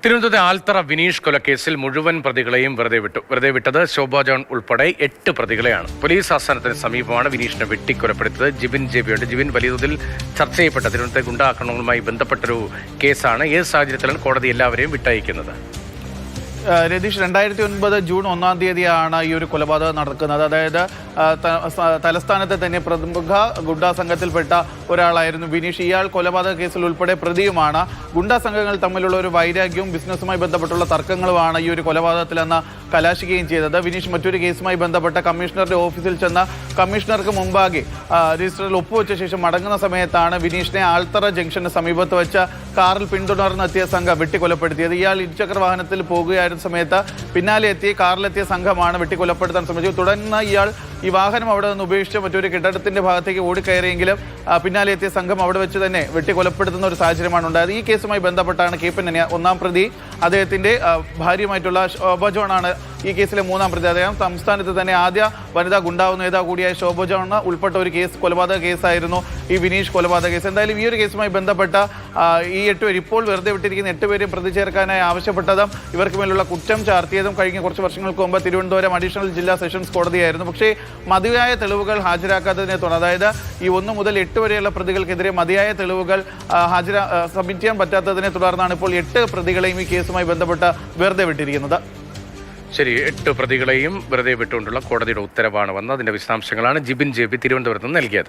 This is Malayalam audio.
തിരുവനന്തപുരത്തെ ആൽത്തറ വിനീഷ് കൊലക്കേസിൽ മുഴുവൻ പ്രതികളെയും വെറുതെ വിട്ടത് ശോഭ ജോൺ ഉൾപ്പെടെ 8 പ്രതികളെയാണ്. പോലീസ് ആസ്ഥാനത്തിന് സമീപമാണ് വിനീഷിനെ വെട്ടിക്കൊലപ്പെടുത്തത്. ജിബിൻ ജെബിയുണ്ട്. ജിബിൻ, വലിയ തോതിൽ ചർച്ച ചെയ്യപ്പെട്ട തിരുവനന്തപുരത്തെ ഗുണ്ടാക്രമണങ്ങളുമായി ബന്ധപ്പെട്ടൊരു കേസാണ്. ഏത് സാഹചര്യത്തിലാണ് കോടതി എല്ലാവരെയും വിട്ടയക്കുന്നത്? രതീഷ്, 2009 ജൂൺ 1-ാം തീയതിയാണ് ഈ ഒരു കൊലപാതകം നടക്കുന്നത്. അതായത് തലസ്ഥാനത്തെ തന്നെ പ്രമുഖ ഗുണ്ടാ സംഘത്തിൽപ്പെട്ട ഒരാളായിരുന്നു വിനീഷ്. ഇയാൾ കൊലപാതക കേസിൽ ഉൾപ്പെടെ പ്രതിയുമാണ്. ഗുണ്ടാ സംഘങ്ങൾ തമ്മിലുള്ള ഒരു വൈരാഗ്യവും ബിസിനസ്സുമായി ബന്ധപ്പെട്ടുള്ള തർക്കങ്ങളുമാണ് ഈ ഒരു കൊലപാതകത്തിലെന്ന് കലാശിക്കുകയും ചെയ്തത്. വിനീഷ് മറ്റൊരു കേസുമായി ബന്ധപ്പെട്ട കമ്മീഷണറുടെ ഓഫീസിൽ ചെന്ന കമ്മീഷണർക്ക് മുമ്പാകെ രജിസ്റ്ററിൽ ഒപ്പുവെച്ച ശേഷം മടങ്ങുന്ന സമയത്താണ് വിനീഷിനെ ആൽത്തറ ജംഗ്ഷന് സമീപത്ത് വെച്ച കാറിൽ പിന്തുടർന്നെത്തിയ സംഘം വെട്ടിക്കൊലപ്പെടുത്തിയത്. ഇയാൾ ഇരുചക്ര വാഹനത്തിൽ പോകുകയായിരുന്ന സമയത്ത് പിന്നാലെ എത്തി കാറിലെത്തിയ സംഘമാണ് വെട്ടിക്കൊലപ്പെടുത്താൻ ശ്രമിച്ചത്. തുടർന്ന് ഇയാൾ ഈ വാഹനം അവിടെ നിന്ന് ഉപേക്ഷിച്ച് മറ്റൊരു കെട്ടിടത്തിന്റെ ഭാഗത്തേക്ക് ഓടിക്കയറിയെങ്കിലും പിന്നാലെ എത്തിയ സംഘം അവിടെ വെച്ച് തന്നെ വെട്ടിക്കൊലപ്പെടുത്തുന്ന ഒരു സാഹചര്യമാണ് ഉണ്ടായത്. ഈ കേസുമായി ബന്ധപ്പെട്ടാണ് കേപ്പൻ 1-ാം പ്രതി, അദ്ദേഹത്തിന്റെ ഭാര്യയുമായിട്ടുള്ള ശോഭ ജോണാണ് ഈ കേസിലെ 3-ാം പ്രതി. അദ്ദേഹം സംസ്ഥാനത്ത് തന്നെ ആദ്യ വനിതാ ഗുണ്ടാവ് നേതാവ് കൂടിയായ ശോഭ ജോൺ ഉൾപ്പെട്ട ഒരു കേസ്, കൊലപാതക കേസായിരുന്നു ഈ വിനീഷ് കൊലപാതക കേസ്. എന്തായാലും ഈ ഒരു കേസുമായി ബന്ധപ്പെട്ട ഈ 8 പേർ, ഇപ്പോൾ വെറുതെ വിട്ടിരിക്കുന്ന 8 പേരെയും പ്രതി ചേർക്കാനായി ആവശ്യപ്പെട്ടതും ഇവർക്ക് മേലുള്ള കുറ്റം ചാർത്തിയതും കഴിഞ്ഞ കുറച്ച് വർഷങ്ങൾക്ക് മുമ്പ് തിരുവനന്തപുരം അഡീഷണൽ ജില്ലാ സെഷൻസ് കോടതിയായിരുന്നു. പക്ഷേ മതിയായ തെളിവുകൾ ഹാജരാക്കാത്തതിനെ തുടർന്ന്, അതായത് ഈ 1 മുതൽ 8 വരെയുള്ള പ്രതികൾക്കെതിരെ മതിയായ തെളിവുകൾ സബ്മിറ്റ് ചെയ്യാൻ പറ്റാത്തതിനെ തുടർന്നാണ് ഇപ്പോൾ 8 പ്രതികളെയും ഈ കേസുമായി ബന്ധപ്പെട്ട് വെറുതെ വിട്ടിരിക്കുന്നത്. ശരി, 8 പ്രതികളെയും വെറുതെ വിട്ടുകൊണ്ടുള്ള കോടതിയുടെ ഉത്തരവാണ് വന്നത്. അതിന്റെ വിശദാംശങ്ങളാണ് ജിബിൻ ജെബി തിരുവനന്തപുരത്ത് നിന്ന് നൽകിയത്.